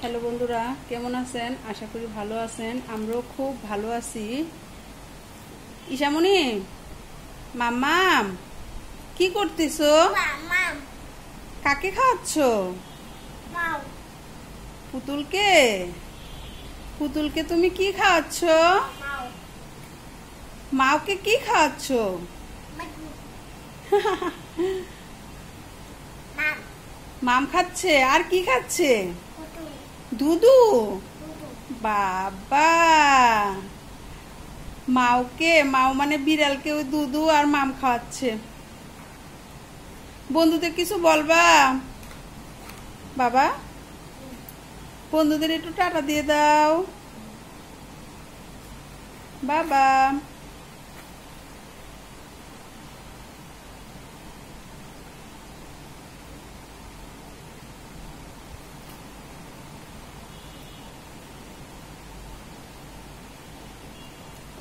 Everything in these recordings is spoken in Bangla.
হ্যালো বন্ধুরা, কেমন আছেন? আশা করি ভালো আছেন। আমরাও খুব ভালো আছি। ঈশামণি, মাম্মাম, কি করতেছো? কাকে খাওয়াচ্ছ? পুতুলকে? পুতুলকে তুমি কি খাওয়াচ্ছ? মাওকে কি খাওয়াচ্ছ? মাম খাচ্ছে। আর কি খাচ্ছে? দুধু। বাবা, মাও মানে বিড়ালকে ওই দুধু আর মাম খাওয়াচ্ছে। বন্ধুদের কিছু বলবা বাবা? বন্ধুদের একটু টাটা দিয়ে দাও বাবা।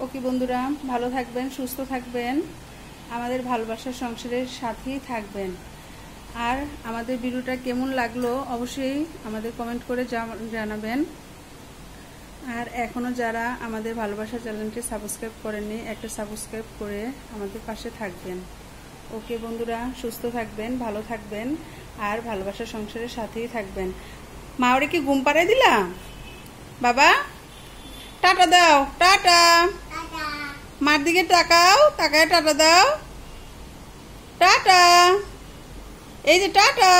ওকে বন্ধুরা, ভালো থাকবেন, সুস্থ থাকবেন, আমাদের ভালোবাসার সংসারের সাথেই থাকবেন। আর আমাদের ভিডিওটা কেমন লাগলো অবশ্যই আমাদের কমেন্ট করে জানাবেন। আর এখনও যারা আমাদের ভালোবাসা চ্যানেলটি সাবস্ক্রাইব করেননি, একটা সাবস্ক্রাইব করে আমাদের পাশে থাকবেন। ওকে বন্ধুরা, সুস্থ থাকবেন, ভালো থাকবেন, আর ভালোবাসার সংসারের সাথেই থাকবেন। মা ওরে কি ঘুম পাড়ায় দিলা বাবা? টাটা দাও, টাটা। মার দিকে তাকাও, তাকায় টাটা দাও, টাটা। এই যে টাটা।